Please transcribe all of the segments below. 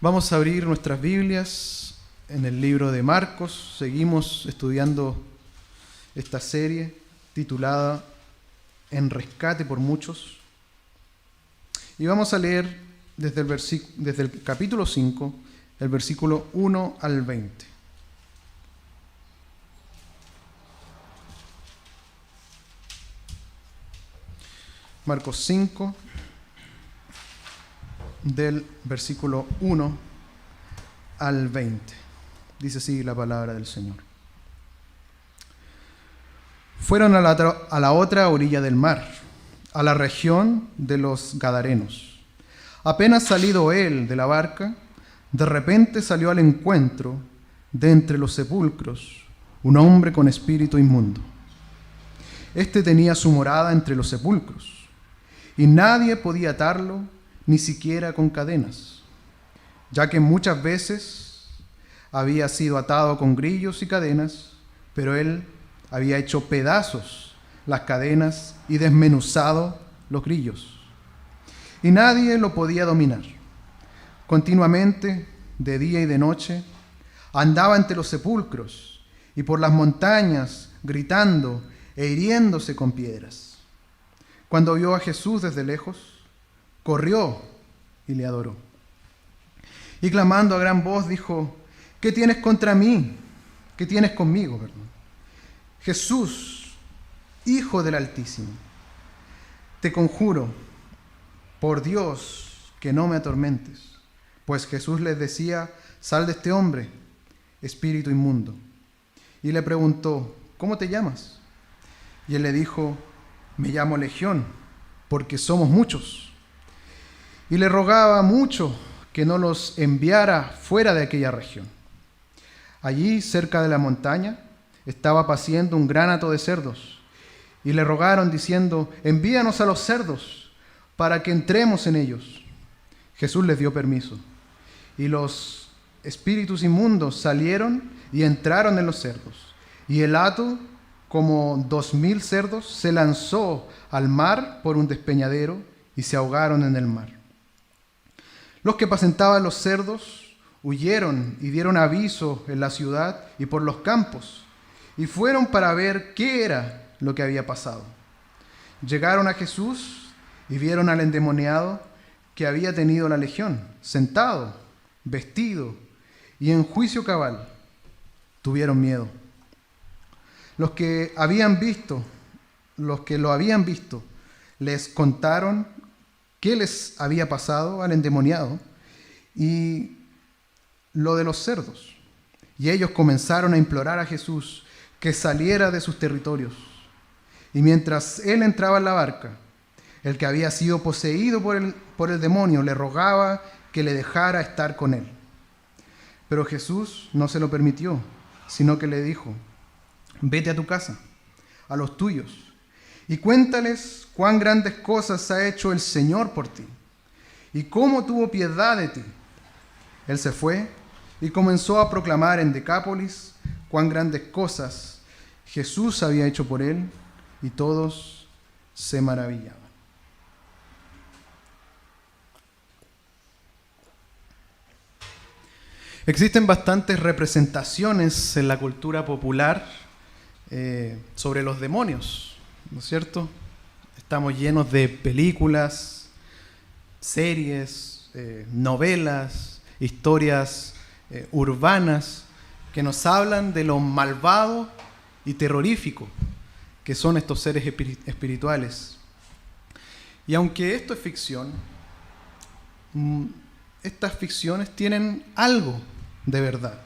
Vamos a abrir nuestras Biblias en el libro de Marcos. Seguimos estudiando esta serie titulada En rescate por muchos. Y vamos a leer desde el capítulo 5, el versículo 1 al 20. Marcos 5, del versículo 1 al 20. Dice así la palabra del Señor. Fueron a la otra orilla del mar, a la región de los Gadarenos. Apenas salido él de la barca, de repente salió al encuentro, de entre los sepulcros, un hombre con espíritu inmundo. Este tenía su morada entre los sepulcros, y nadie podía atarlo, ni siquiera con cadenas, ya que muchas veces había sido atado con grillos y cadenas, pero él había hecho pedazos las cadenas y desmenuzado los grillos, y nadie lo podía dominar. Continuamente, de día y de noche, andaba entre los sepulcros y por las montañas, gritando e hiriéndose con piedras. Cuando vio a Jesús desde lejos, corrió y le adoró. Y clamando a gran voz dijo: ¿qué tienes contra mí? ¿Qué tienes conmigo? Perdón. Jesús, Hijo del Altísimo, te conjuro, por Dios, que no me atormentes. Pues Jesús les decía: sal de este hombre, espíritu inmundo. Y le preguntó: ¿cómo te llamas? Y él le dijo: me llamo Legión, porque somos muchos. Y le rogaba mucho que no los enviara fuera de aquella región. Allí, cerca de la montaña, estaba paciendo un gran hato de cerdos. Y le rogaron diciendo: envíanos a los cerdos, para que entremos en ellos. Jesús les dio permiso. Y los espíritus inmundos salieron y entraron en los cerdos. Y el hato, como 2,000 cerdos, se lanzó al mar por un despeñadero y se ahogaron en el mar. Los que apacentaban los cerdos huyeron y dieron aviso en la ciudad y por los campos, y fueron para ver qué era lo que había pasado. Llegaron a Jesús y vieron al endemoniado que había tenido la legión, sentado, vestido y en juicio cabal. Tuvieron miedo. Los que lo habían visto, les contaron qué les había pasado al endemoniado y lo de los cerdos. Y ellos comenzaron a implorar a Jesús que saliera de sus territorios. Y mientras él entraba en la barca, el que había sido poseído por el demonio le rogaba que le dejara estar con él. Pero Jesús no se lo permitió, sino que le dijo: vete a tu casa, a los tuyos, y cuéntales cuán grandes cosas ha hecho el Señor por ti, y cómo tuvo piedad de ti. Él se fue y comenzó a proclamar en Decápolis cuán grandes cosas Jesús había hecho por él, y todos se maravillaban. Existen bastantes representaciones en la cultura popular sobre los demonios, ¿no es cierto? Estamos llenos de películas, series, novelas, historias urbanas que nos hablan de lo malvado y terrorífico que son estos seres espirituales. Y aunque esto es ficción, estas ficciones tienen algo de verdad,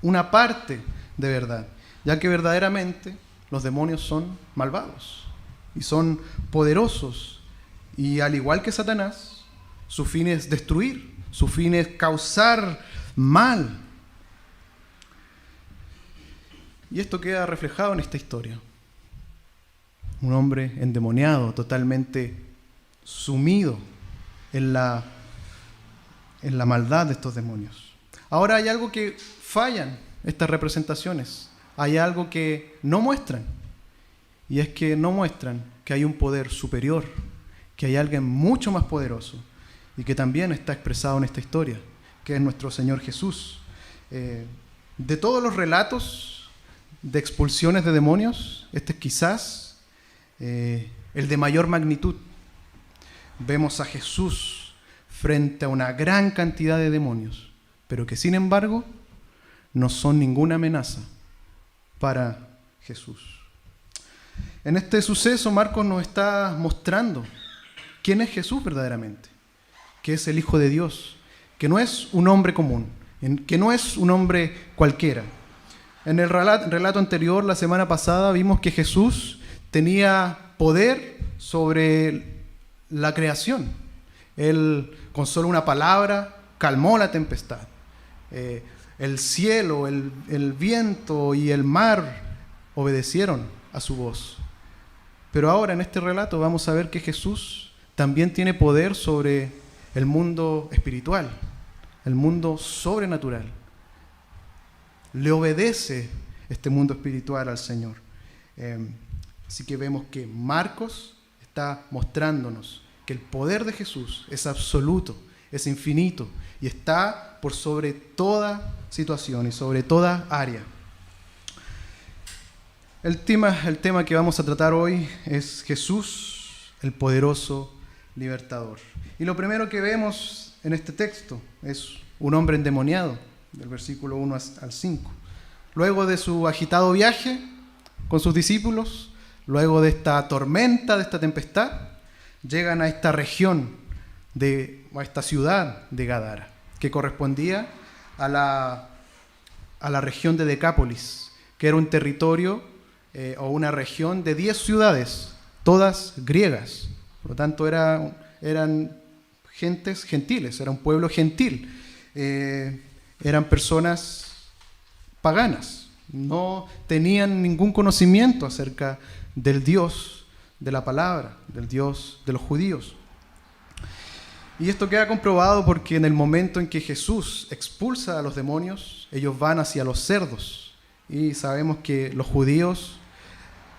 una parte de verdad, ya que verdaderamente los demonios son malvados y son poderosos, y al igual que Satanás, su fin es destruir, su fin es causar mal. Y esto queda reflejado en esta historia. Un hombre endemoniado, totalmente sumido en la maldad de estos demonios. Ahora hay algo que fallan estas representaciones, hay algo que no muestran, y es que no muestran que hay un poder superior, que hay alguien mucho más poderoso y que también está expresado en esta historia, que es nuestro Señor Jesús. De todos los relatos de expulsiones de demonios, este es quizás el de mayor magnitud. Vemos a Jesús frente a una gran cantidad de demonios, pero que sin embargo no son ninguna amenaza para Jesús. En este suceso Marcos nos está mostrando quién es Jesús verdaderamente, que es el Hijo de Dios, que no es un hombre común, que no es un hombre cualquiera. En el relato anterior, la semana pasada, vimos que Jesús tenía poder sobre la creación. Él, con solo una palabra, calmó la tempestad. El cielo, el viento y el mar obedecieron a su voz. Pero ahora, en este relato, vamos a ver que Jesús también tiene poder sobre el mundo espiritual, el mundo sobrenatural. Le obedece este mundo espiritual al Señor. Así que vemos que Marcos está mostrándonos que el poder de Jesús es absoluto, es infinito y está por sobre toda situación y sobre toda área. El tema que vamos a tratar hoy es Jesús, el poderoso libertador. Y lo primero que vemos en este texto es un hombre endemoniado, del versículo 1 al 5. Luego de su agitado viaje con sus discípulos, luego de esta tormenta, de esta tempestad, llegan a esta región, a esta ciudad de Gadara, que correspondía a la región de Decápolis, que era un territorio o una región de 10 ciudades, todas griegas. Por lo tanto, eran gentes gentiles, era un pueblo gentil. Eran personas paganas, no tenían ningún conocimiento acerca del Dios de la palabra, del Dios de los judíos. Y esto queda comprobado porque en el momento en que Jesús expulsa a los demonios, ellos van hacia los cerdos. Y sabemos que los judíos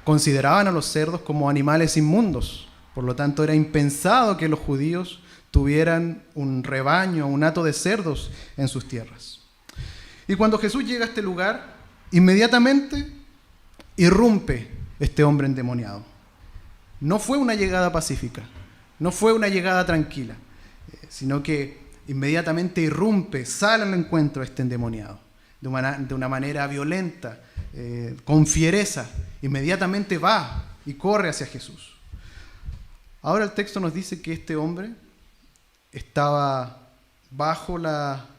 consideraban a los cerdos como animales inmundos. Por lo tanto, era impensado que los judíos tuvieran un rebaño, un hato de cerdos en sus tierras. Y cuando Jesús llega a este lugar, inmediatamente irrumpe este hombre endemoniado. No fue una llegada pacífica, no fue una llegada tranquila, sino que inmediatamente irrumpe, sale al encuentro de este endemoniado, de una manera violenta, con fiereza. Inmediatamente va y corre hacia Jesús. Ahora el texto nos dice que este hombre estaba bajo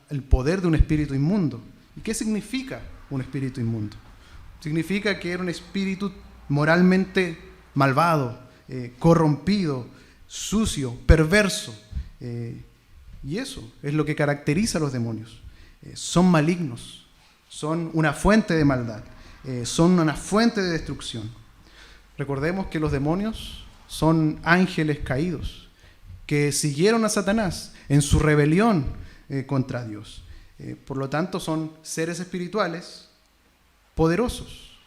el poder de un espíritu inmundo. ¿Y qué significa un espíritu inmundo? Significa que era un espíritu moralmente malvado, corrompido, sucio, perverso. Y eso es lo que caracteriza a los demonios. Son malignos, son una fuente de maldad, son una fuente de destrucción. Recordemos que los demonios son ángeles caídos, que siguieron a Satanás en su rebelión contra Dios. Por lo tanto, son seres espirituales poderosos,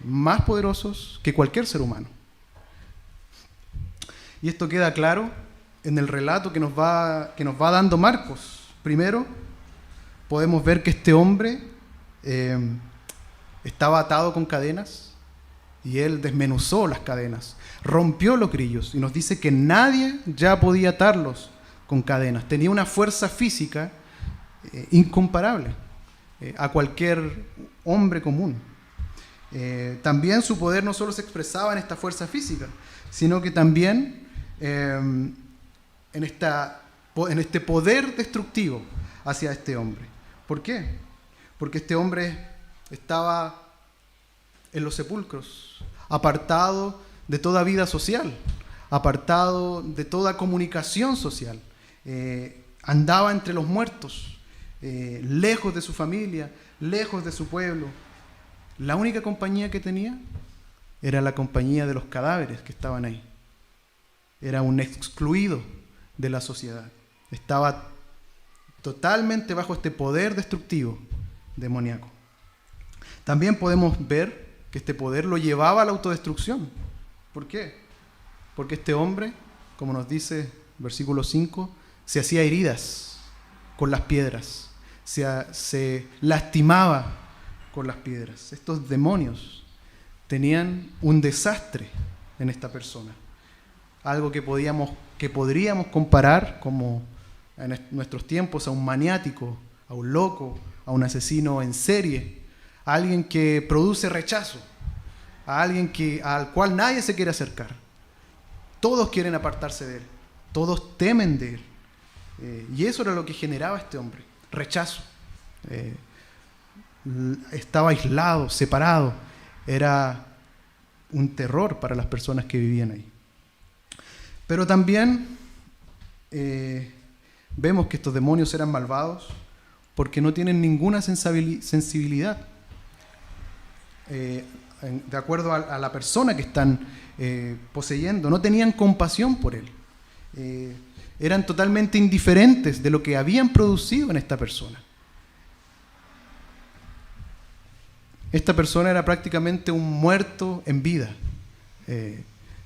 más poderosos que cualquier ser humano. Y esto queda claro en el relato que nos va dando Marcos. Primero, podemos ver que este hombre estaba atado con cadenas y él desmenuzó las cadenas, rompió los grillos y nos dice que nadie ya podía atarlos con cadenas. Tenía una fuerza física incomparable a cualquier hombre común. También su poder no solo se expresaba en esta fuerza física, sino que también en este poder destructivo hacia este hombre. ¿Por qué? Porque este hombre estaba en los sepulcros, apartado de toda vida social, apartado de toda comunicación social. Andaba entre los muertos, lejos de su familia, lejos de su pueblo. La única compañía que tenía era la compañía de los cadáveres que estaban ahí. Era un excluido de la sociedad. Estaba totalmente bajo este poder destructivo demoníaco. También podemos ver que este poder lo llevaba a la autodestrucción. ¿Por qué? Porque este hombre, como nos dice el versículo 5, se hacía heridas. con las piedras, se lastimaba con las piedras. Estos demonios tenían un desastre en esta persona, algo que podríamos comparar como en nuestros tiempos a un maniático, a un loco, a un asesino en serie, a alguien que produce rechazo, a alguien al cual nadie se quiere acercar. Todos quieren apartarse de él, todos temen de él. Y eso era lo que generaba este hombre, rechazo. Estaba aislado, separado, era un terror para las personas que vivían ahí. Pero también vemos que estos demonios eran malvados porque no tienen ninguna sensibilidad. De acuerdo a la persona que están poseyendo, no tenían compasión por él. Eran totalmente indiferentes de lo que habían producido en esta persona. Esta persona era prácticamente un muerto en vida.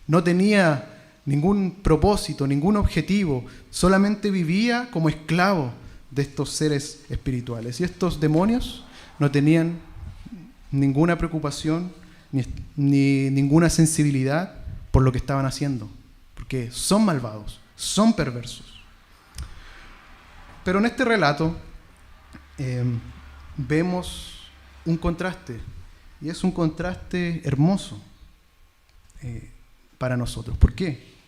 No tenía ningún propósito, ningún objetivo, solamente vivía como esclavo de estos seres espirituales. Y estos demonios no tenían ninguna preocupación ni ninguna sensibilidad por lo que estaban haciendo, porque son malvados, son perversos. Pero en este relato vemos un contraste, y es un contraste hermoso para nosotros. ¿Por qué?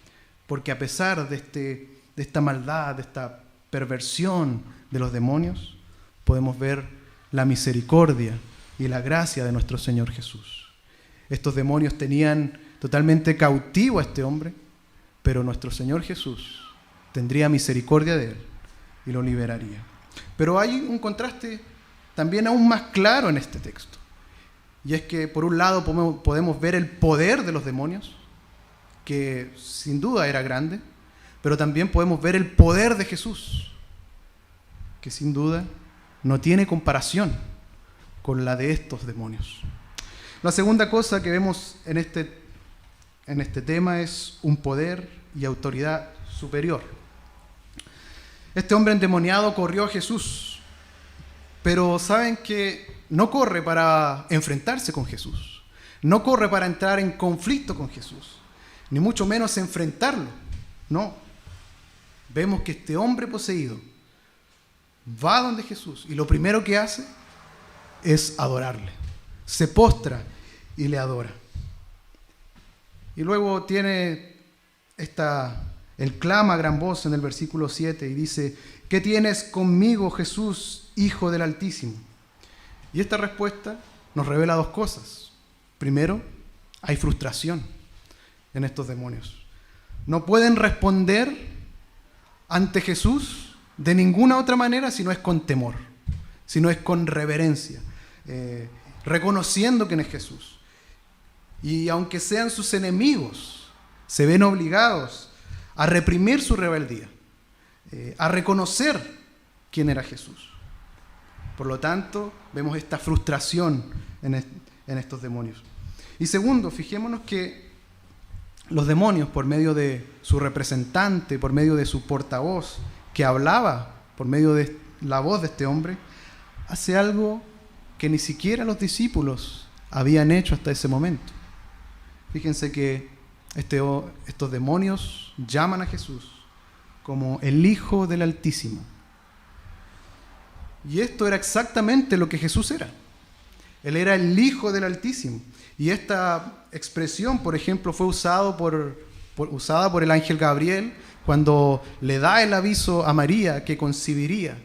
Porque a pesar de esta maldad, de esta perversión de los demonios, podemos ver la misericordia y la gracia de nuestro Señor Jesús. Estos demonios tenían totalmente cautivo a este hombre, pero nuestro Señor Jesús tendría misericordia de él y lo liberaría. Pero hay un contraste también aún más claro en este texto. Y es que por un lado podemos ver el poder de los demonios, que sin duda era grande, pero también podemos ver el poder de Jesús, que sin duda no tiene comparación con la de estos demonios. La segunda cosa que vemos en este tema es un poder y autoridad superior. Este hombre endemoniado corrió a Jesús, pero saben que no corre para enfrentarse con Jesús, no corre para entrar en conflicto con Jesús, ni mucho menos enfrentarlo. No, vemos que este hombre poseído va donde Jesús y lo primero que hace es adorarle, se postra y le adora. Y luego él clama a gran voz en el versículo 7 y dice: ¿qué tienes conmigo, Jesús, Hijo del Altísimo? Y esta respuesta nos revela dos cosas. Primero, hay frustración en estos demonios. No pueden responder ante Jesús de ninguna otra manera si no es con temor, si no es con reverencia, reconociendo quién es Jesús. Y aunque sean sus enemigos, se ven obligados a reprimir su rebeldía, a reconocer quién era Jesús. Por lo tanto, vemos esta frustración en estos demonios. Y segundo, fijémonos que los demonios, por medio de su representante, por medio de su portavoz, que hablaba por medio de la voz de este hombre, hace algo que ni siquiera los discípulos habían hecho hasta ese momento. Fíjense que estos demonios llaman a Jesús como el Hijo del Altísimo. Y esto era exactamente lo que Jesús era. Él era el Hijo del Altísimo. Y esta expresión, por ejemplo, fue usada por el ángel Gabriel cuando le da el aviso a María que concibiría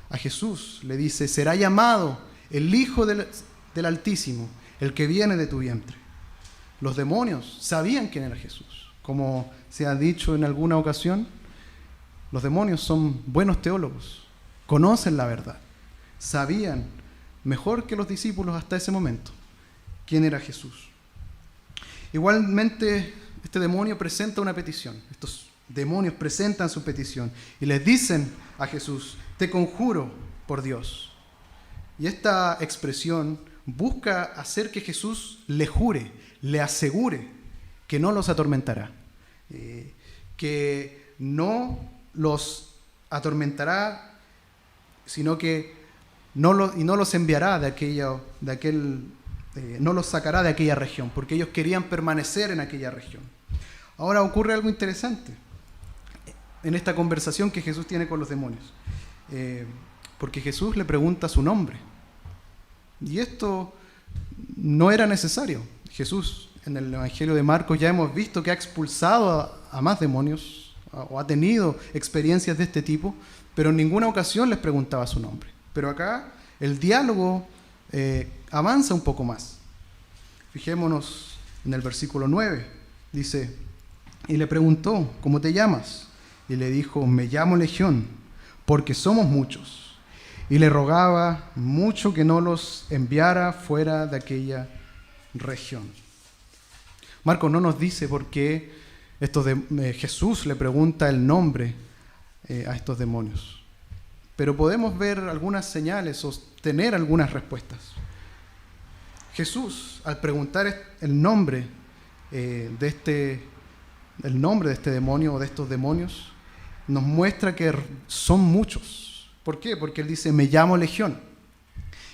a Jesús. Le dice: será llamado el Hijo del Altísimo, el que viene de tu vientre. Los demonios sabían quién era Jesús. Como se ha dicho en alguna ocasión, los demonios son buenos teólogos, conocen la verdad, sabían mejor que los discípulos hasta ese momento quién era Jesús. Igualmente, este demonio presenta una petición. Estos demonios presentan su petición y les dicen a Jesús: te conjuro por Dios. Y esta expresión busca hacer que Jesús le jure, le asegure que no los atormentará, que no los atormentará sino que no los enviará no los sacará de aquella región, porque ellos querían permanecer en aquella región. Ahora ocurre algo interesante en esta conversación que Jesús tiene con los demonios, porque Jesús le pregunta su nombre, y esto no era necesario. Jesús, en el Evangelio de Marcos, ya hemos visto que ha expulsado a más demonios, o ha tenido experiencias de este tipo, pero en ninguna ocasión les preguntaba su nombre. Pero acá el diálogo avanza un poco más. Fijémonos en el versículo 9. Dice, y le preguntó, ¿cómo te llamas? Y le dijo, me llamo Legión, porque somos muchos. Y le rogaba mucho que no los enviara fuera de aquella región. Marcos no nos dice por qué Jesús le pregunta el nombre a estos demonios, pero podemos ver algunas señales o tener algunas respuestas. Jesús, al preguntar el nombre de este demonio o de estos demonios, nos muestra que son muchos. ¿Por qué? Porque él dice, me llamo Legión.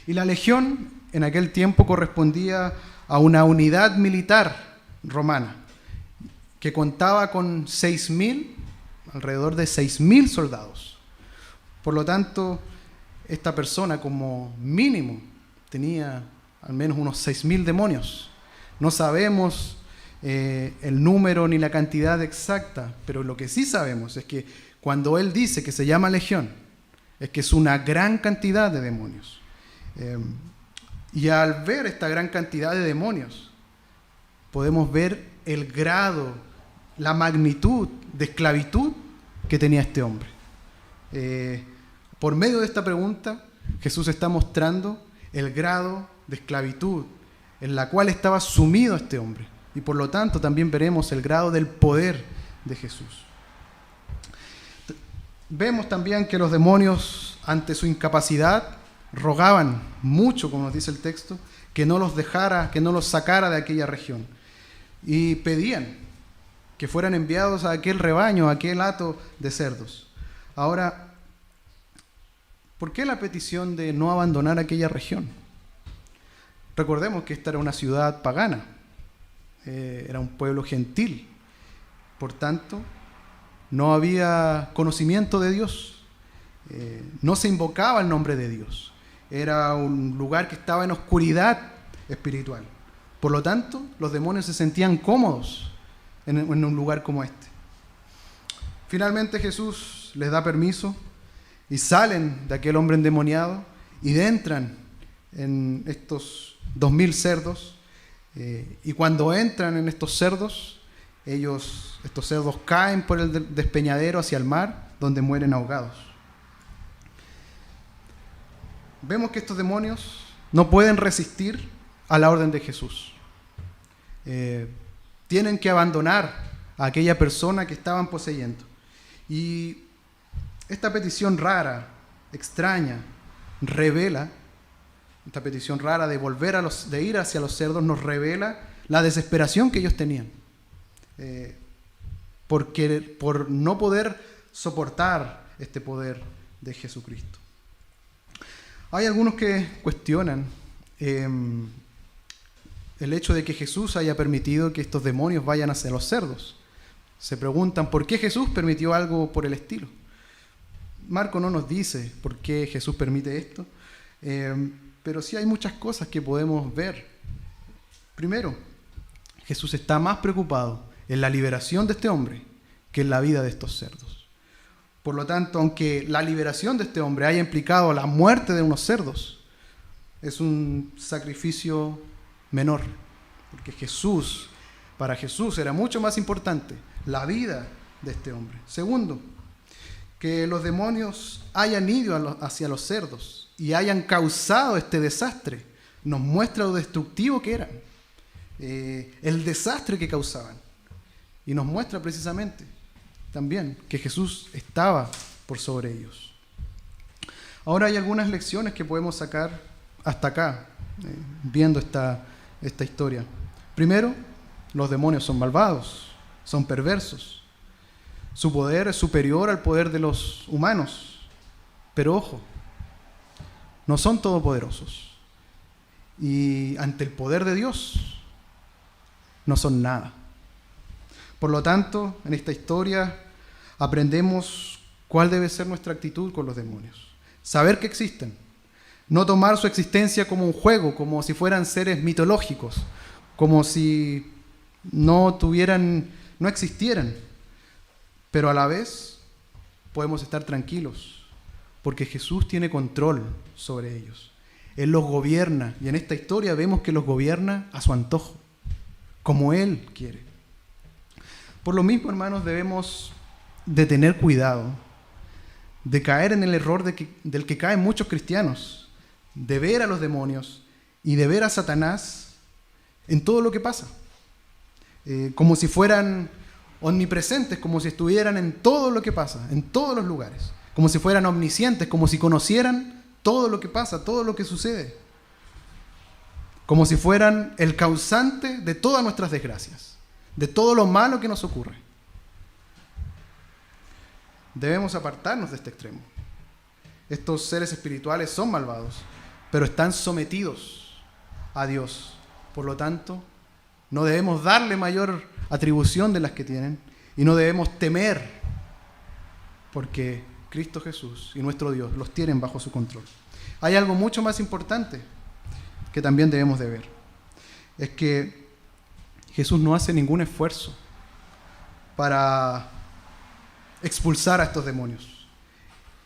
Y la legión en aquel tiempo correspondía a una unidad militar romana que contaba con alrededor de 6.000 soldados. Por lo tanto, esta persona como mínimo tenía al menos unos 6.000 demonios. No sabemos el número ni la cantidad exacta, pero lo que sí sabemos es que cuando él dice que se llama Legión, es que es una gran cantidad de demonios. Y al ver esta gran cantidad de demonios, podemos ver el grado, la magnitud de esclavitud que tenía este hombre. Por medio de esta pregunta, Jesús está mostrando el grado de esclavitud en la cual estaba sumido este hombre. Y por lo tanto también veremos el grado del poder de Jesús. Vemos también que los demonios, ante su incapacidad, rogaban mucho, como nos dice el texto, que no los dejara, que no los sacara de aquella región. Y pedían que fueran enviados a aquel rebaño, a aquel hato de cerdos. Ahora, ¿por qué la petición de no abandonar aquella región? Recordemos que esta era una ciudad pagana, era un pueblo gentil, por tanto, no había conocimiento de Dios, no se invocaba el nombre de Dios, era un lugar que estaba en oscuridad espiritual. Por lo tanto, los demonios se sentían cómodos en un lugar como este. Finalmente Jesús les da permiso y salen de aquel hombre endemoniado y entran en estos 2.000 cerdos. Y cuando entran en estos cerdos, estos cerdos caen por el despeñadero hacia el mar, donde mueren ahogados. Vemos que estos demonios no pueden resistir a la orden de Jesús. Tienen que abandonar a aquella persona que estaban poseyendo. Y esta petición rara, extraña, revela, esta petición rara de ir hacia los cerdos nos revela la desesperación que ellos tenían. Por no poder soportar este poder de Jesucristo. Hay algunos que cuestionan el hecho de que Jesús haya permitido que estos demonios vayan hacia los cerdos. Se preguntan por qué Jesús permitió algo por el estilo. Marco no nos dice por qué Jesús permite esto, pero sí hay muchas cosas que podemos ver. Primero, Jesús está más preocupado en la liberación de este hombre que en la vida de estos cerdos. Por lo tanto, aunque la liberación de este hombre haya implicado la muerte de unos cerdos, es un sacrificio menor, porque para Jesús era mucho más importante la vida de este hombre. Segundo, que los demonios hayan ido hacia los cerdos y hayan causado este desastre, nos muestra lo destructivo que eran, el desastre que causaban, y nos muestra precisamente también que Jesús estaba por sobre ellos. Ahora hay algunas lecciones que podemos sacar hasta acá, viendo esta historia. Primero, los demonios son malvados, son perversos. Su poder es superior al poder de los humanos. Pero ojo, no son todopoderosos. Y ante el poder de Dios, no son nada. Por lo tanto, en esta historia aprendemos cuál debe ser nuestra actitud con los demonios. Saber que existen. No tomar su existencia como un juego, como si fueran seres mitológicos, como si no existieran. Pero a la vez podemos estar tranquilos, porque Jesús tiene control sobre ellos. Él los gobierna, y en esta historia vemos que los gobierna a su antojo, como Él quiere. Por lo mismo, hermanos, debemos de tener cuidado, de caer en el error del que caen muchos cristianos, de ver a los demonios y de ver a Satanás en todo lo que pasa, como si fueran omnipresentes, como si estuvieran en todo lo que pasa, en todos los lugares, como si fueran omniscientes, como si conocieran todo lo que pasa, todo lo que sucede, como si fueran el causante de todas nuestras desgracias, de todo lo malo que nos ocurre. Debemos apartarnos de este extremo. Estos seres espirituales son malvados, pero están sometidos a Dios. Por lo tanto, no debemos darle mayor atribución de las que tienen y no debemos temer, porque Cristo Jesús y nuestro Dios los tienen bajo su control. Hay algo mucho más importante que también debemos de ver. Es que Jesús no hace ningún esfuerzo para expulsar a estos demonios.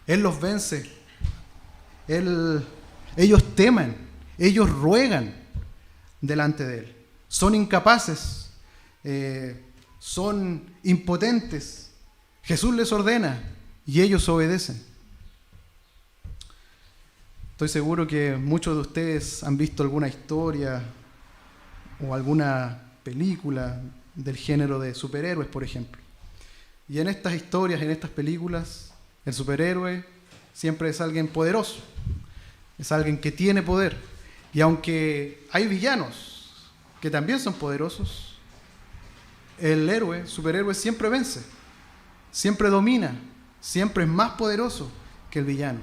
Él los vence. Ellos temen, ellos ruegan delante de Él. Son incapaces, son impotentes. Jesús les ordena y ellos obedecen. Estoy seguro que muchos de ustedes han visto alguna historia o alguna película del género de superhéroes, por ejemplo. Y en estas historias, en estas películas, el superhéroe siempre es alguien poderoso, es alguien que tiene poder. Y aunque hay villanos que también son poderosos, el superhéroe siempre vence, siempre domina, siempre es más poderoso que el villano.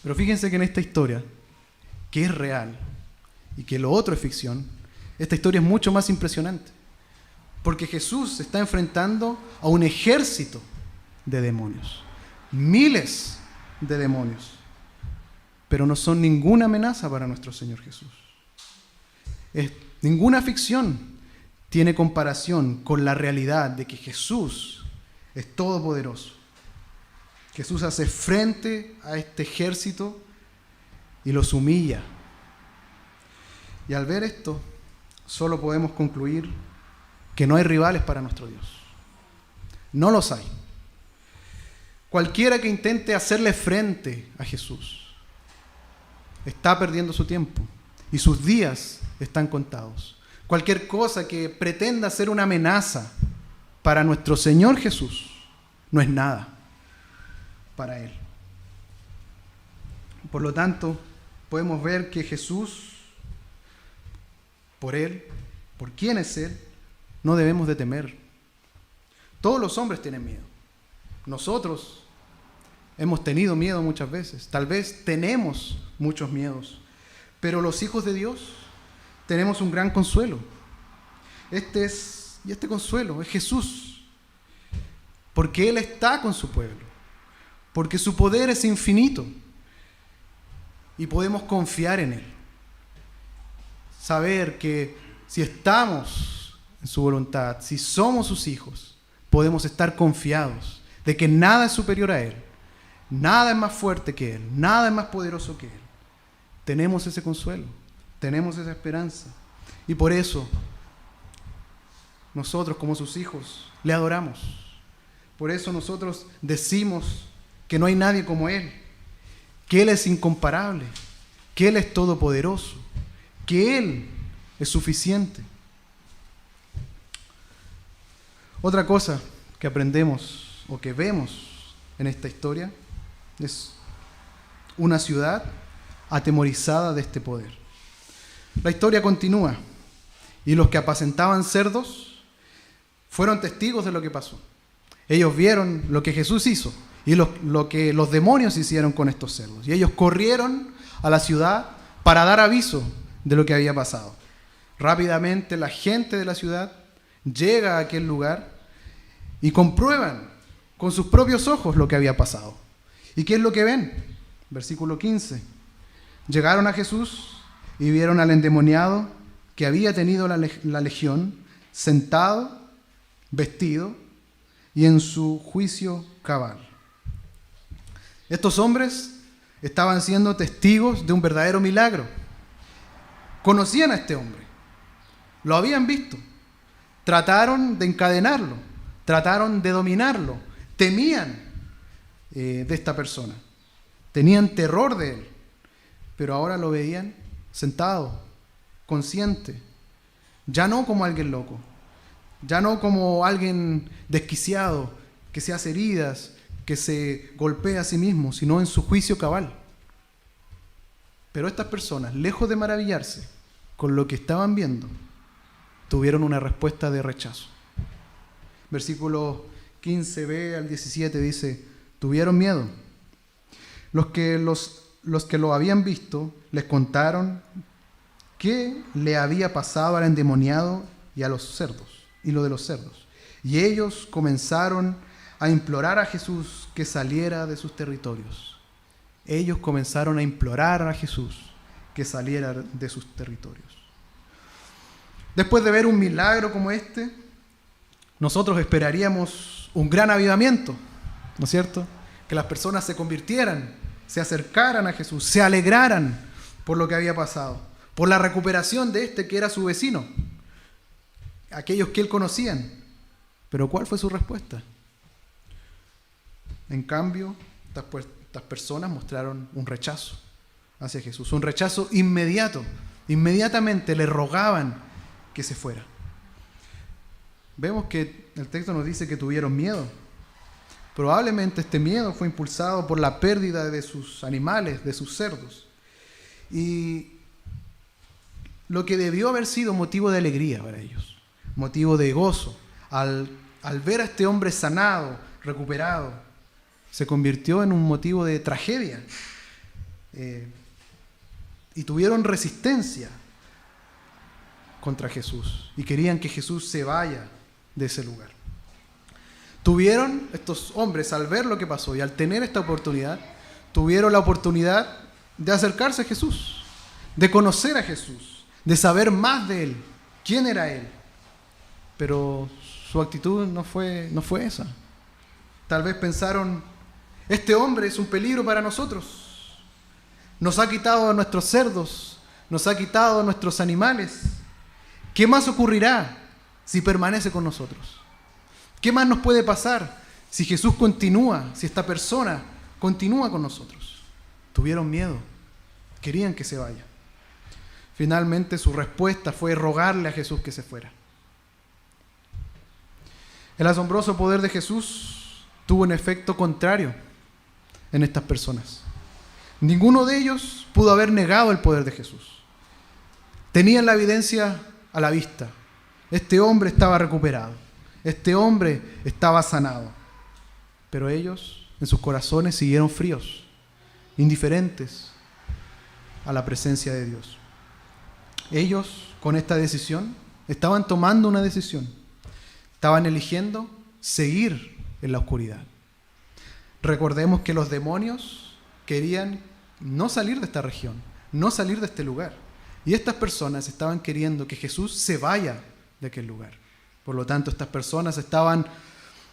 Pero fíjense que en esta historia, que es real y que lo otro es ficción, esta historia es mucho más impresionante. Porque Jesús se está enfrentando a un ejército de demonios, miles de demonios, pero no son ninguna amenaza para nuestro Señor Jesús. Ninguna ficción tiene comparación con la realidad de que Jesús es todopoderoso. Jesús hace frente a este ejército y los humilla. Y al ver esto, solo podemos concluir que no hay rivales para nuestro Dios. No los hay. Cualquiera que intente hacerle frente a Jesús está perdiendo su tiempo y sus días están contados. Cualquier cosa que pretenda ser una amenaza para nuestro Señor Jesús no es nada para Él. Por lo tanto, podemos ver que Jesús, por Él, por quién es Él, no debemos de temer. Todos los hombres tienen miedo. Nosotros hemos tenido miedo muchas veces. Tal vez tenemos muchos miedos. Pero los hijos de Dios tenemos un gran consuelo. Este consuelo es Jesús. Porque Él está con su pueblo. Porque su poder es infinito. Y podemos confiar en Él. Saber que si estamos en su voluntad, si somos sus hijos, podemos estar confiados de que nada es superior a Él, nada es más fuerte que Él, nada es más poderoso que Él. Tenemos ese consuelo, tenemos esa esperanza. Y por eso, nosotros como sus hijos, le adoramos. Por eso nosotros decimos que no hay nadie como Él, que Él es incomparable, que Él es todopoderoso, que Él es suficiente. Otra cosa que aprendemos o que vemos en esta historia es una ciudad atemorizada de este poder. La historia continúa y los que apacentaban cerdos fueron testigos de lo que pasó. Ellos vieron lo que Jesús hizo y lo que los demonios hicieron con estos cerdos. Y ellos corrieron a la ciudad para dar aviso de lo que había pasado. Rápidamente la gente de la ciudad llega a aquel lugar y comprueban con sus propios ojos lo que había pasado. ¿Y qué es lo que ven? Versículo 15. Llegaron a Jesús y vieron al endemoniado que había tenido la legión, sentado, vestido y en su juicio cabal. Estos hombres estaban siendo testigos de un verdadero milagro. Conocían a este hombre, lo habían visto, trataron de encadenarlo, trataron de dominarlo, temían de esta persona, tenían terror de él, pero ahora lo veían sentado, consciente, ya no como alguien loco, ya no como alguien desquiciado que se hace heridas, que se golpea a sí mismo, sino en su juicio cabal. Pero estas personas, lejos de maravillarse con lo que estaban viendo, tuvieron una respuesta de rechazo. Versículo 15b al 17 dice: tuvieron miedo. Los que lo habían visto les contaron qué le había pasado al endemoniado y a los cerdos, y lo de los cerdos. Y ellos comenzaron a implorar a Jesús que saliera de sus territorios. Ellos comenzaron a implorar a Jesús que saliera de sus territorios. Después de ver un milagro como este, nosotros esperaríamos un gran avivamiento, ¿no es cierto? Que las personas se convirtieran, se acercaran a Jesús, se alegraran por lo que había pasado, por la recuperación de este que era su vecino, aquellos que él conocían. Pero ¿cuál fue su respuesta? En cambio, estas personas mostraron un rechazo hacia Jesús, un rechazo inmediato. Inmediatamente le rogaban que se fuera. Vemos que el texto nos dice que tuvieron miedo. Probablemente este miedo fue impulsado por la pérdida de sus animales, de sus cerdos. Y lo que debió haber sido motivo de alegría para ellos, motivo de gozo, al ver a este hombre sanado, recuperado, se convirtió en un motivo de tragedia. Y tuvieron resistencia contra Jesús y querían que Jesús se vaya de ese lugar. Tuvieron estos hombres, al ver lo que pasó y al tener esta oportunidad, tuvieron la oportunidad de acercarse a Jesús, de conocer a Jesús, de saber más de Él, quién era Él. Pero su actitud no fue esa. Tal vez pensaron: este hombre es un peligro para nosotros. Nos ha quitado a nuestros cerdos, nos ha quitado a nuestros animales. ¿Qué más ocurrirá si permanece con nosotros? ¿Qué más nos puede pasar si Jesús continúa, si esta persona continúa con nosotros? Tuvieron miedo, querían que se vaya. Finalmente su respuesta fue rogarle a Jesús que se fuera. El asombroso poder de Jesús tuvo un efecto contrario en estas personas. Ninguno de ellos pudo haber negado el poder de Jesús. Tenían la evidencia a la vista. Este hombre estaba recuperado. Este hombre estaba sanado. Pero ellos, en sus corazones, siguieron fríos, indiferentes a la presencia de Dios. Ellos, con esta decisión, estaban tomando una decisión. Estaban eligiendo seguir en la oscuridad. Recordemos que los demonios querían no salir de esta región, no salir de este lugar. Y estas personas estaban queriendo que Jesús se vaya de aquel lugar. Por lo tanto, estas personas estaban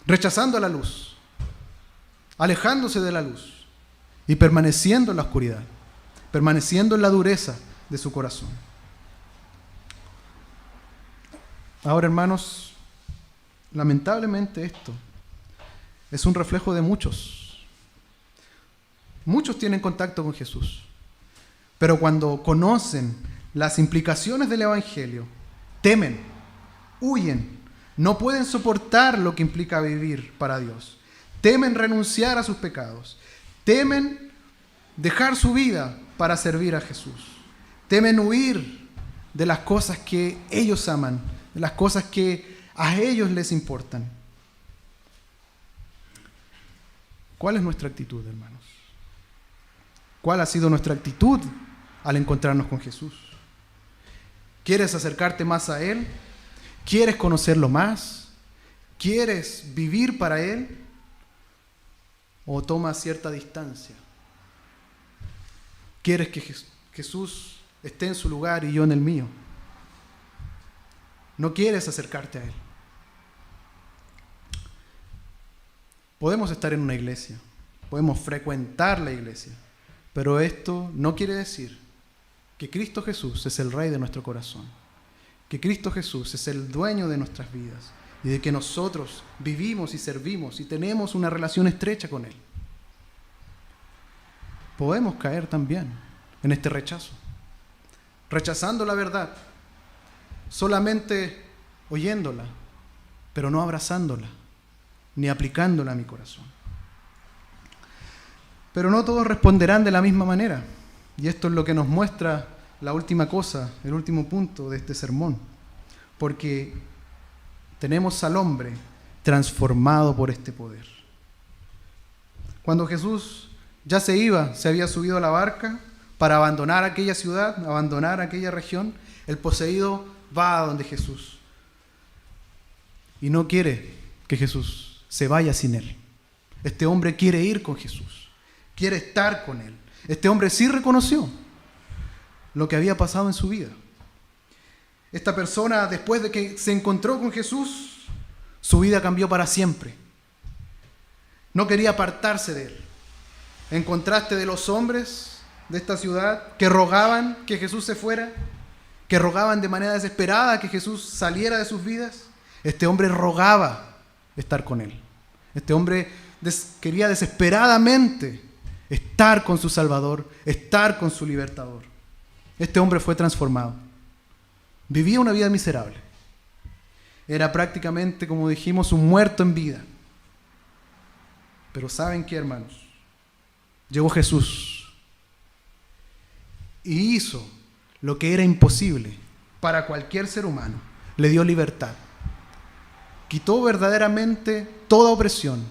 rechazando la luz, alejándose de la luz y permaneciendo en la oscuridad, permaneciendo en la dureza de su corazón. Ahora, hermanos, lamentablemente esto es un reflejo de muchos. Muchos tienen contacto con Jesús, pero cuando conocen las implicaciones del Evangelio, temen, huyen, no pueden soportar lo que implica vivir para Dios. Temen renunciar a sus pecados, temen dejar su vida para servir a Jesús, temen huir de las cosas que ellos aman, de las cosas que a ellos les importan. ¿Cuál es nuestra actitud, hermanos? ¿Cuál ha sido nuestra actitud al encontrarnos con Jesús? ¿Quieres acercarte más a Él? ¿Quieres conocerlo más? ¿Quieres vivir para Él? ¿O tomas cierta distancia? ¿Quieres que Jesús esté en su lugar y yo en el mío? ¿No quieres acercarte a Él? Podemos estar en una iglesia, podemos frecuentar la iglesia, pero esto no quiere decir que Cristo Jesús es el Rey de nuestro corazón, que Cristo Jesús es el dueño de nuestras vidas y de que nosotros vivimos y servimos y tenemos una relación estrecha con Él. Podemos caer también en este rechazo, rechazando la verdad, solamente oyéndola, pero no abrazándola, ni aplicándola a mi corazón. Pero no todos responderán de la misma manera, y esto es lo que nos muestra la última cosa, el último punto de este sermón, porque tenemos al hombre transformado por este poder. Cuando Jesús ya se iba, se había subido a la barca para abandonar aquella ciudad, abandonar aquella región, el poseído va a donde Jesús y no quiere que Jesús se vaya sin él. Este hombre quiere ir con Jesús, quiere estar con él. Este hombre sí reconoció lo que había pasado en su vida. Esta persona, después de que se encontró con Jesús, su vida cambió para siempre. No quería apartarse de él. En contraste de los hombres de esta ciudad que rogaban que Jesús se fuera, que rogaban de manera desesperada que Jesús saliera de sus vidas, este hombre rogaba estar con él. Este hombre quería desesperadamente estar con su Salvador, estar con su Libertador. Este hombre fue transformado. Vivía una vida miserable. Era prácticamente, como dijimos, un muerto en vida. Pero ¿saben qué, hermanos? Llegó Jesús y hizo lo que era imposible para cualquier ser humano. Le dio libertad. Quitó verdaderamente toda opresión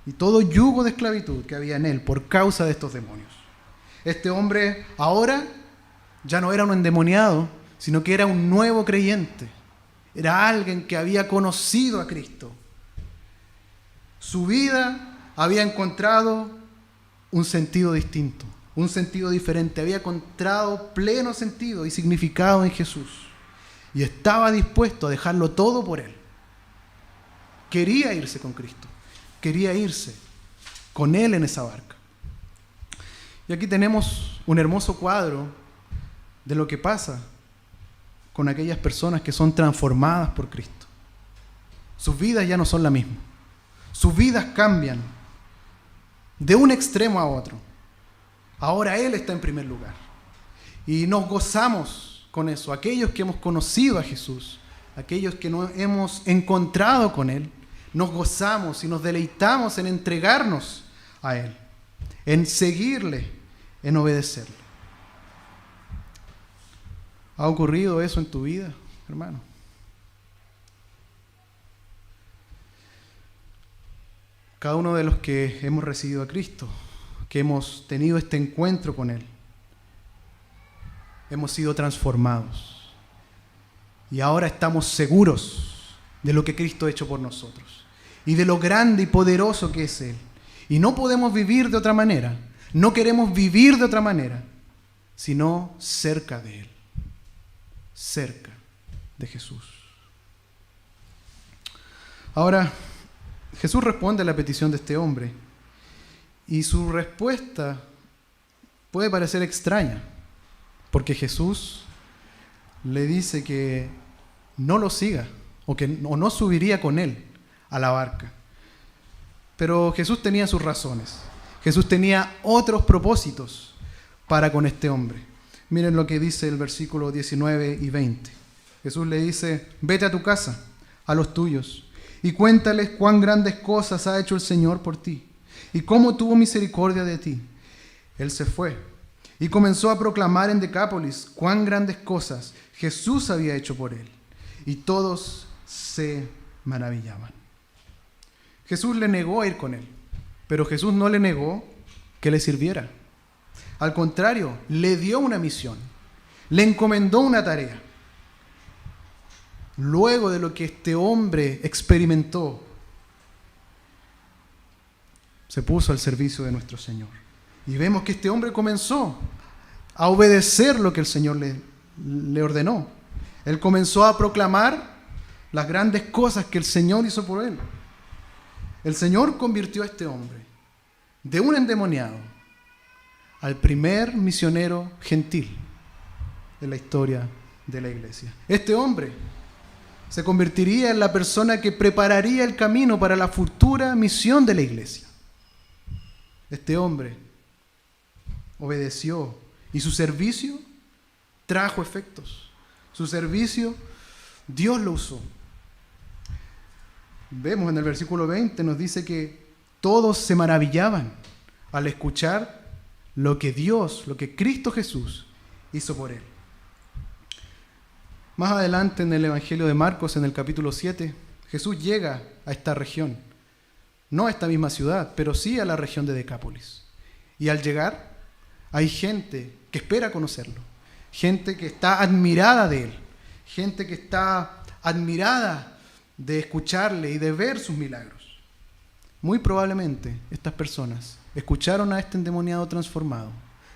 y todo yugo de esclavitud que había en él por causa de estos demonios. Este hombre ahora ya no era un endemoniado, sino que era un nuevo creyente. Era alguien que había conocido a Cristo. Su vida había encontrado un sentido distinto, un sentido diferente. Había encontrado pleno sentido y significado en Jesús. Y estaba dispuesto a dejarlo todo por Él. Quería irse con Cristo. Quería irse con Él en esa barca. Y aquí tenemos un hermoso cuadro de lo que pasa con aquellas personas que son transformadas por Cristo. Sus vidas ya no son la misma. Sus vidas cambian de un extremo a otro. Ahora Él está en primer lugar. Y nos gozamos con eso. Aquellos que hemos conocido a Jesús, aquellos que nos hemos encontrado con Él, nos gozamos y nos deleitamos en entregarnos a Él, en seguirle, en obedecerle. ¿Ha ocurrido eso en tu vida, hermano? Cada uno de los que hemos recibido a Cristo, que hemos tenido este encuentro con Él, hemos sido transformados. Y ahora estamos seguros de lo que Cristo ha hecho por nosotros y de lo grande y poderoso que es Él. Y no podemos vivir de otra manera, no queremos vivir de otra manera, sino cerca de Él, cerca de Jesús. Ahora, Jesús responde a la petición de este hombre y su respuesta puede parecer extraña, porque Jesús le dice que no lo siga o no subiría con él a la barca. Pero Jesús tenía sus razones. Jesús tenía otros propósitos para con este hombre. Miren lo que dice el versículo 19 y 20. Jesús le dice: vete a tu casa, a los tuyos, y cuéntales cuán grandes cosas ha hecho el Señor por ti, y cómo tuvo misericordia de ti. Él se fue y comenzó a proclamar en Decápolis cuán grandes cosas Jesús había hecho por él, y todos se maravillaban. Jesús le negó a ir con él. Pero Jesús no le negó que le sirviera. Al contrario, le dio una misión, le encomendó una tarea. Luego de lo que este hombre experimentó, se puso al servicio de nuestro Señor. Y vemos que este hombre comenzó a obedecer lo que el Señor le ordenó. Él comenzó a proclamar las grandes cosas que el Señor hizo por él. El Señor convirtió a este hombre de un endemoniado al primer misionero gentil de la historia de la iglesia. Este hombre se convertiría en la persona que prepararía el camino para la futura misión de la iglesia. Este hombre obedeció y su servicio trajo efectos. Su servicio, Dios lo usó. Vemos en el versículo 20, nos dice que todos se maravillaban al escuchar lo que Dios, lo que Cristo Jesús hizo por él. Más adelante en el Evangelio de Marcos, en el capítulo 7, Jesús llega a esta región. No a esta misma ciudad, pero sí a la región de Decápolis. Y al llegar, hay gente que espera conocerlo. Gente que está admirada de él. Gente que está admirada de escucharle y de ver sus milagros. Muy probablemente estas personas escucharon a este endemoniado transformado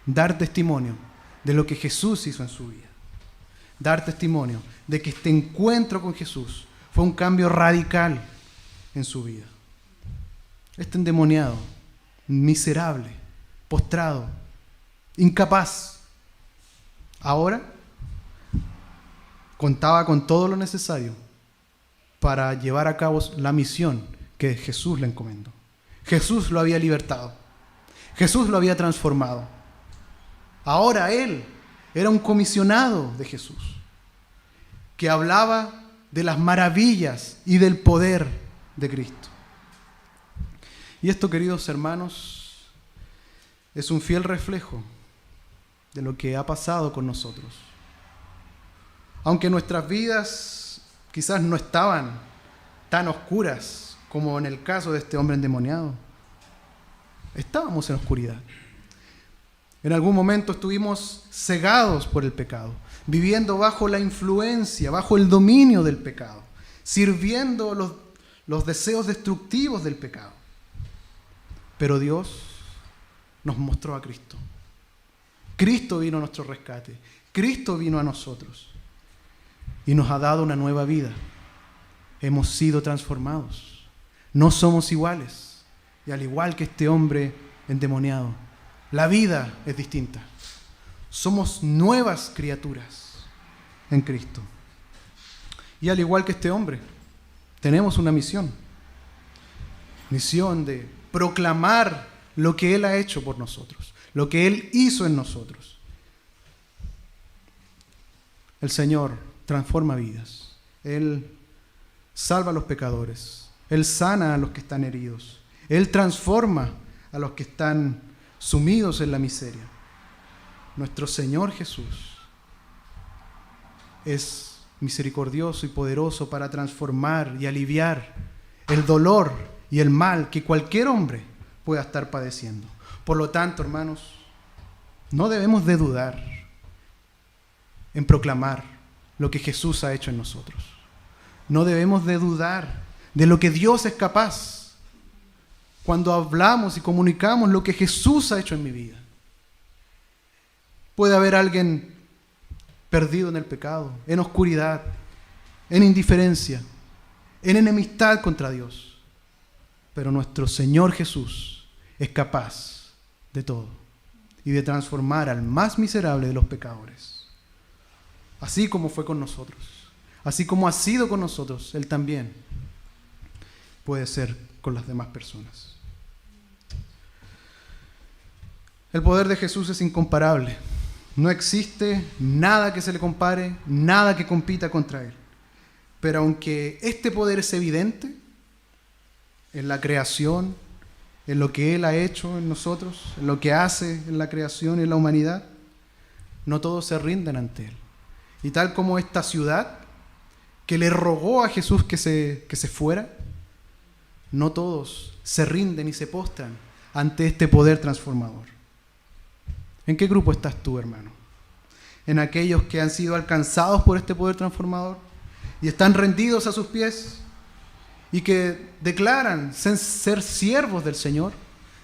dar testimonio de lo que Jesús hizo en su vida. Dar testimonio de que este encuentro con Jesús fue un cambio radical en su vida. Este endemoniado, miserable, postrado, incapaz, ahora contaba con todo lo necesario para llevar a cabo la misión que Jesús le encomendó. Jesús lo había libertado. Jesús lo había transformado. Ahora él era un comisionado de Jesús, que hablaba de las maravillas y del poder de Cristo. Y esto, queridos hermanos, es un fiel reflejo de lo que ha pasado con nosotros. Aunque nuestras vidas quizás no estaban tan oscuras como en el caso de este hombre endemoniado, estábamos en oscuridad. En algún momento estuvimos cegados por el pecado, viviendo bajo la influencia, bajo el dominio del pecado, sirviendo los deseos destructivos del pecado. Pero Dios nos mostró a Cristo. Cristo vino a nuestro rescate. Cristo vino a nosotros y nos ha dado una nueva vida. Hemos sido transformados. No somos iguales. Y al igual que este hombre endemoniado, la vida es distinta. Somos nuevas criaturas en Cristo. Y al igual que este hombre, tenemos una misión. Misión de proclamar lo que Él ha hecho por nosotros, lo que Él hizo en nosotros. El Señor transforma vidas. Él salva a los pecadores. Él sana a los que están heridos. Él transforma a los que están sumidos en la miseria. Nuestro Señor Jesús es misericordioso y poderoso para transformar y aliviar el dolor y el mal que cualquier hombre pueda estar padeciendo. Por lo tanto, hermanos, no debemos de dudar en proclamar lo que Jesús ha hecho en nosotros. No debemos de dudar de lo que Dios es capaz cuando hablamos y comunicamos lo que Jesús ha hecho en mi vida. Puede haber alguien perdido en el pecado, en oscuridad, en indiferencia, en enemistad contra Dios. Pero nuestro Señor Jesús es capaz de todo y de transformar al más miserable de los pecadores. Así como fue con nosotros, así como ha sido con nosotros, Él también puede ser con las demás personas. El poder de Jesús es incomparable. No existe nada que se le compare, nada que compita contra Él. Pero aunque este poder es evidente en la creación, en lo que Él ha hecho en nosotros, en lo que hace en la creación y en la humanidad, no todos se rinden ante Él. Y tal como esta ciudad que le rogó a Jesús que se fuera, no todos se rinden y se postran ante este poder transformador. ¿En qué grupo estás tú, hermano? ¿En aquellos que han sido alcanzados por este poder transformador y están rendidos a sus pies y que declaran ser siervos del Señor,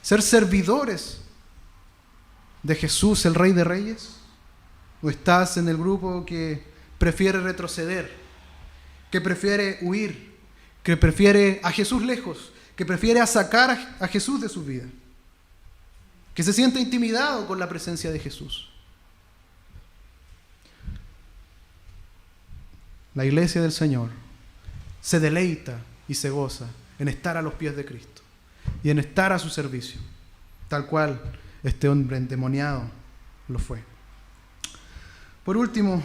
ser servidores de Jesús, el Rey de Reyes? ¿O estás en el grupo que prefiere retroceder, que prefiere huir, que prefiere a Jesús lejos, que prefiere sacar a Jesús de su vida, que se siente intimidado con la presencia de Jesús? La iglesia del Señor se deleita y se goza en estar a los pies de Cristo y en estar a su servicio, tal cual este hombre endemoniado lo fue. Por último,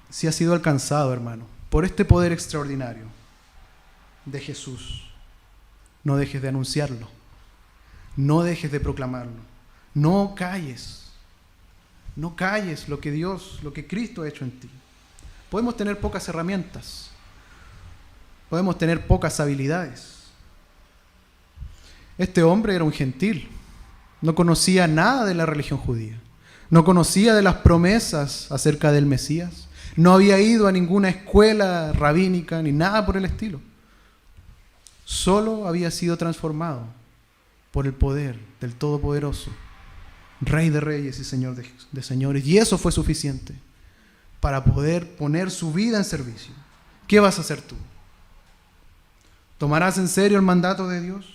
si has sido alcanzado, hermano, por este poder extraordinario de Jesús, no dejes de anunciarlo, no dejes de proclamarlo, no calles lo que Dios, lo que Cristo ha hecho en ti. Podemos tener pocas herramientas, podemos tener pocas habilidades. Este hombre era un gentil, no conocía nada de la religión judía, no conocía de las promesas acerca del Mesías, no había ido a ninguna escuela rabínica ni nada por el estilo. Solo había sido transformado por el poder del Todopoderoso, Rey de Reyes y Señor de Señores, y eso fue suficiente para poder poner su vida en servicio. ¿Qué vas a hacer tú? ¿Tomarás en serio el mandato de Dios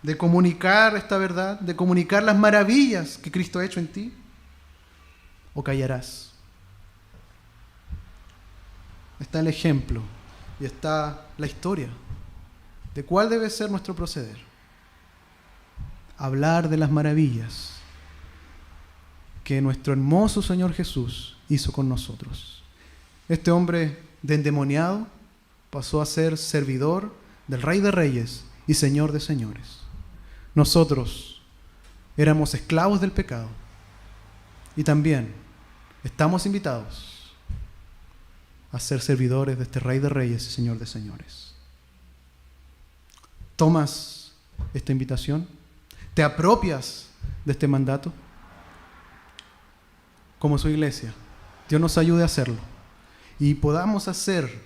de comunicar esta verdad, de comunicar las maravillas que Cristo ha hecho en ti? ¿O callarás? Está el ejemplo y está la historia de cuál debe ser nuestro proceder. Hablar de las maravillas que nuestro hermoso Señor Jesús hizo con nosotros. Este hombre de endemoniado pasó a ser servidor del Rey de Reyes y Señor de Señores. Nosotros éramos esclavos del pecado y también estamos invitados a ser servidores de este Rey de Reyes y Señor de Señores. ¿Tomas esta invitación? ¿Te apropias de este mandato? Como su iglesia, Dios nos ayude a hacerlo y podamos hacer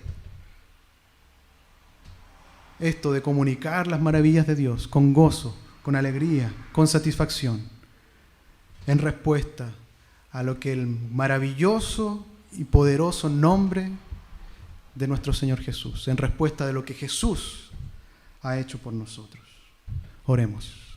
esto de comunicar las maravillas de Dios con gozo, con alegría, con satisfacción, en respuesta a lo que el maravilloso y poderoso nombre de nuestro Señor Jesús, en respuesta de lo que Jesús ha hecho por nosotros. Oremos.